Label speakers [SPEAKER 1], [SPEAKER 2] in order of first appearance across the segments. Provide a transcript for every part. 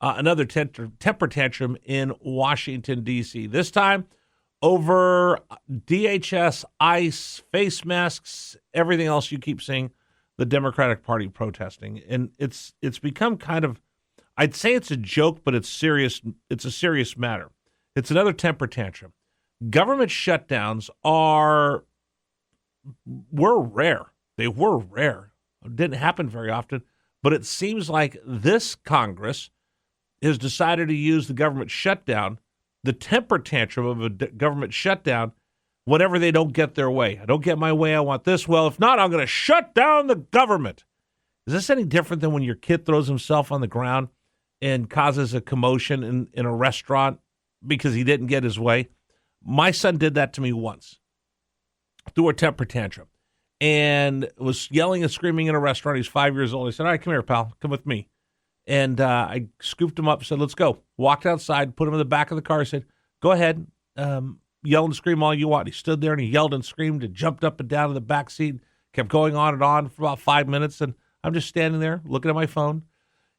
[SPEAKER 1] another temper tantrum in Washington, D.C. This time over DHS, ICE, face masks, everything else you keep seeing the Democratic Party protesting. And it's become kind of, I'd say it's a joke, but it's serious. It's a serious matter. It's another temper tantrum. Government shutdowns were rare. They were rare. It didn't happen very often, but it seems like this Congress has decided to use the government shutdown, the temper tantrum of a government shutdown, whenever they don't get their way. I don't get my way, I want this. Well, if not, I'm going to shut down the government. Is this any different than when your kid throws himself on the ground and causes a commotion in a restaurant because he didn't get his way? My son did that to me once, threw a temper tantrum, and was yelling and screaming in a restaurant. He's 5 years old. I said, all right, come here, pal. Come with me. And I scooped him up, said, let's go. Walked outside, put him in the back of the car, said, go ahead, yell and scream all you want. He stood there and he yelled and screamed and jumped up and down in the back seat, kept going on and on for about 5 minutes. And I'm just standing there looking at my phone.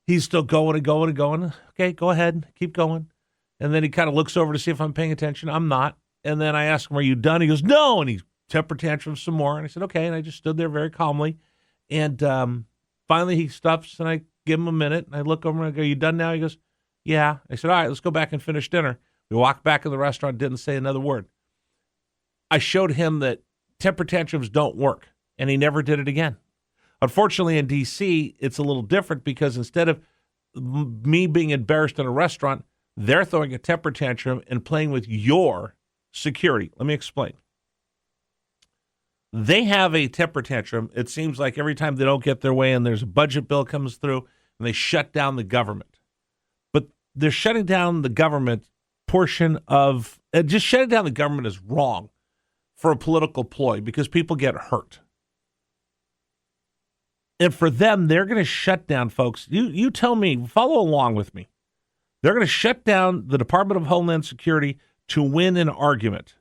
[SPEAKER 1] He's still going and going and going. Okay, go ahead, keep going. And then he kind of looks over to see if I'm paying attention. I'm not. And then I ask him, are you done? He goes, no. And he temper tantrum some more. And I said, okay. And I just stood there very calmly. And finally he stops and I give him a minute. And I look over and I go, are you done now? He goes, yeah. I said, all right, let's go back and finish dinner. We walked back in the restaurant, didn't say another word. I showed him that temper tantrums don't work. And he never did it again. Unfortunately, in D.C., it's a little different because instead of me being embarrassed in a restaurant, they're throwing a temper tantrum and playing with your security. Let me explain. They have a temper tantrum. It seems like every time they don't get their way and there's a budget bill comes through and they shut down the government. But they're shutting down the government portion of, just shutting down the government is wrong for a political ploy because people get hurt. And for them, they're going to shut down, folks. You tell me, follow along with me. They're going to shut down the Department of Homeland Security to win an argument.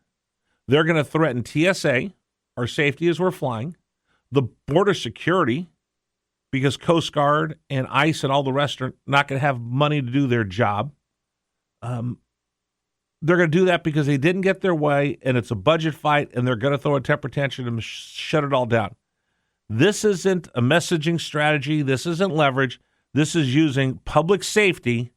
[SPEAKER 1] They're going to threaten TSA, our safety as we're flying, the border security, because Coast Guard and ICE and all the rest are not going to have money to do their job. They're going to do that because they didn't get their way, and it's a budget fight, and they're going to throw a temper tantrum and shut it all down. This isn't a messaging strategy. This isn't leverage. This is using public safety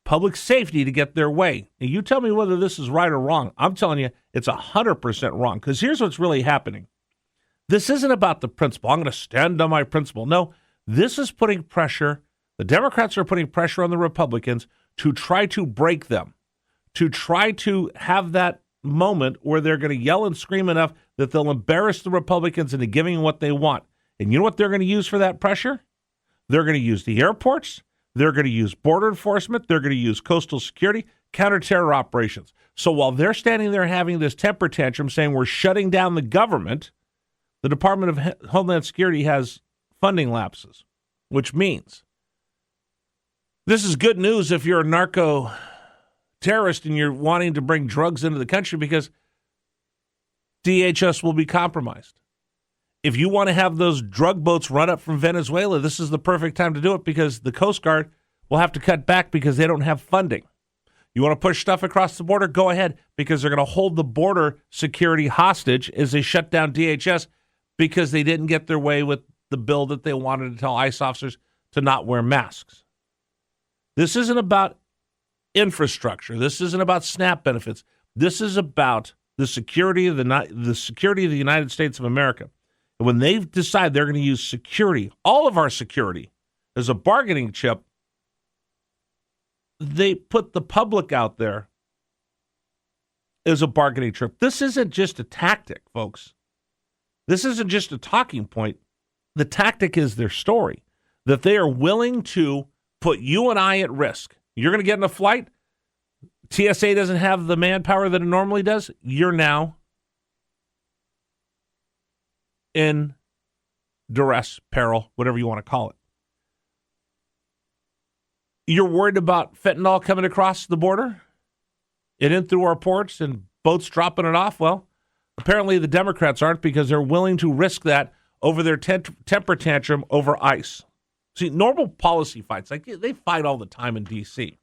[SPEAKER 1] to get their way. And you tell me whether this is right or wrong. I'm telling you, it's 100% wrong, because here's what's really happening. This isn't about the principle. I'm going to stand on my principle. No, this is putting pressure. The Democrats are putting pressure on the Republicans to try to break them, to try to have that moment where they're going to yell and scream enough that they'll embarrass the Republicans into giving what they want. And you know what they're going to use for that pressure? They're going to use the airports. They're going to use border enforcement. They're going to use coastal security, counterterror operations. So while they're standing there having this temper tantrum saying we're shutting down the government, the Department of Homeland Security has funding lapses, which means this is good news if you're a narco terrorist and you're wanting to bring drugs into the country, because DHS will be compromised. If you want to have those drug boats run up from Venezuela, this is the perfect time to do it, because the Coast Guard will have to cut back because they don't have funding. You want to push stuff across the border? Go ahead, because they're going to hold the border security hostage as they shut down DHS because they didn't get their way with the bill that they wanted to tell ICE officers to not wear masks. This isn't about infrastructure. This isn't about SNAP benefits. This is about the security of the United States of America. And when they decide they're going to use security, all of our security, as a bargaining chip, they put the public out there as a bargaining chip. This isn't just a tactic, folks. This isn't just a talking point. The tactic is their story, that they are willing to put you and I at risk. You're going to get in a flight. TSA doesn't have the manpower that it normally does. You're now in duress, peril, whatever you want to call it. You're worried about fentanyl coming across the border and in through our ports and boats dropping it off? Well, apparently the Democrats aren't, because they're willing to risk that over their temper tantrum over ICE. See, normal policy fights, like they fight all the time in D.C.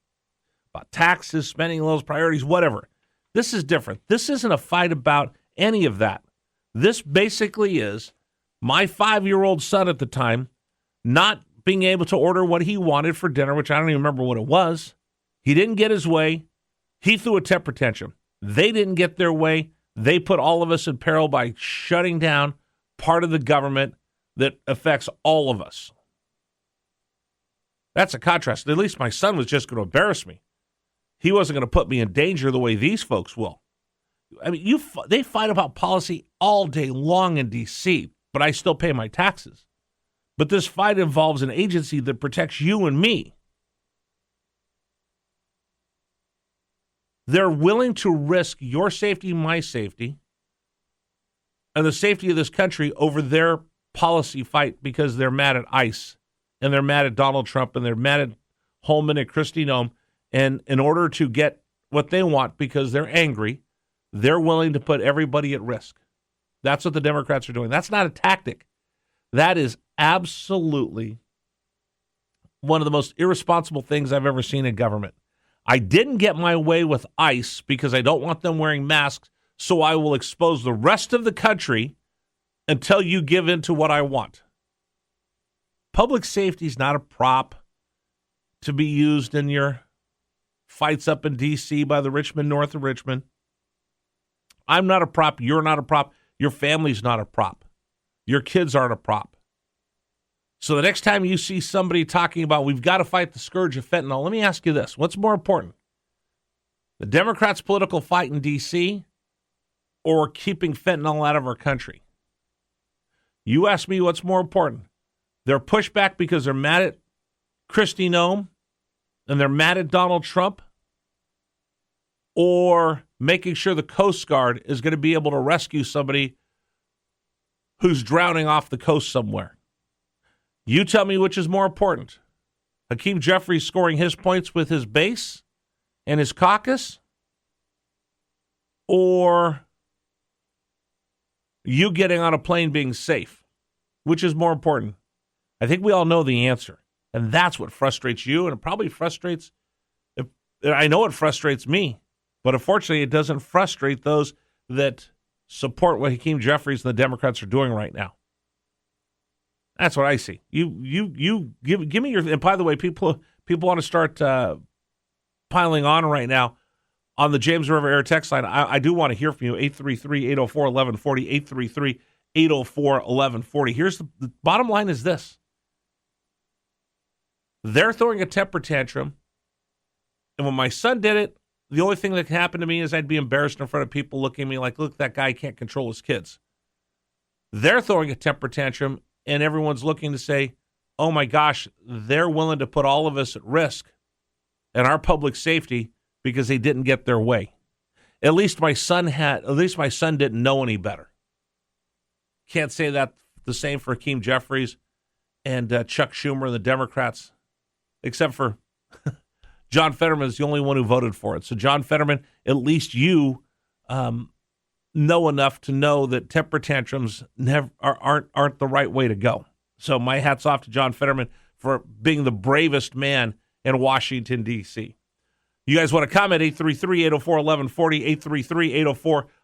[SPEAKER 1] about taxes, spending levels, priorities, whatever. This is different. This isn't a fight about any of that. This basically is my 5-year-old son at the time not being able to order what he wanted for dinner, which I don't even remember what it was. He didn't get his way. He threw a temper tantrum. They didn't get their way. They put all of us in peril by shutting down part of the government that affects all of us. That's a contrast. At least my son was just going to embarrass me. He wasn't going to put me in danger the way these folks will. I mean, they fight about policy all day long in D.C., but I still pay my taxes. But this fight involves an agency that protects you and me. They're willing to risk your safety, my safety, and the safety of this country over their policy fight because they're mad at ICE, and they're mad at Donald Trump, and they're mad at Holman and Kristi Noem. And in order to get what they want because they're angry, they're willing to put everybody at risk. That's what the Democrats are doing. That's not a tactic. That is absolutely one of the most irresponsible things I've ever seen in government. I didn't get my way with ICE because I don't want them wearing masks, so I will expose the rest of the country until you give in to what I want. Public safety is not a prop to be used in your fights up in D.C. by the Richmond, north of Richmond. I'm not a prop. You're not a prop. Your family's not a prop. Your kids aren't a prop. So the next time you see somebody talking about we've got to fight the scourge of fentanyl, let me ask you this. What's more important? The Democrats' political fight in D.C. or keeping fentanyl out of our country? You ask me what's more important. Their pushback because they're mad at Kristi Noem and they're mad at Donald Trump, or making sure the Coast Guard is going to be able to rescue somebody who's drowning off the coast somewhere. You tell me which is more important. Hakeem Jeffries scoring his points with his base and his caucus, or you getting on a plane being safe? Which is more important? I think we all know the answer. And that's what frustrates you, and it probably frustrates, I know it frustrates me, but unfortunately it doesn't frustrate those that support what Hakeem Jeffries and the Democrats are doing right now. That's what I see. You give me your, and by the way, people want to start piling on right now on the James River Air text line. I do want to hear from you, 833-804-1140, 833-804-1140. Here's the bottom line is this. They're throwing a temper tantrum, and when my son did it, the only thing that could happen to me is I'd be embarrassed in front of people looking at me like, look, that guy can't control his kids. They're throwing a temper tantrum, and everyone's looking to say, oh my gosh, they're willing to put all of us at risk and our public safety because they didn't get their way. At least my son didn't know any better. Can't say that the same for Hakeem Jeffries and Chuck Schumer and the Democrats, except for John Fetterman is the only one who voted for it. So John Fetterman, at least you know enough to know that temper tantrums aren't the right way to go. So my hat's off to John Fetterman for being the bravest man in Washington, D.C. You guys want to comment? 833-804-1140,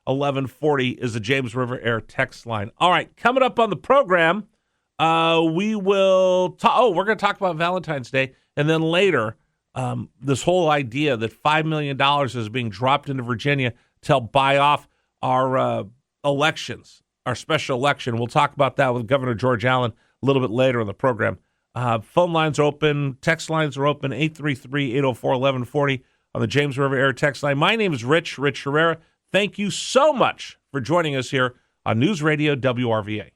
[SPEAKER 1] 833-804-1140 is the James River Air text line. All right, coming up on the program, we will we're going to talk about Valentine's Day, and then later, this whole idea that $5 million is being dropped into Virginia to help buy off our elections, our special election. We'll talk about that with Governor George Allen a little bit later in the program. Phone lines are open. Text lines are open. 833-804-1140 on the James River Air text line. My name is Rich Herrera. Thank you so much for joining us here on News Radio WRVA.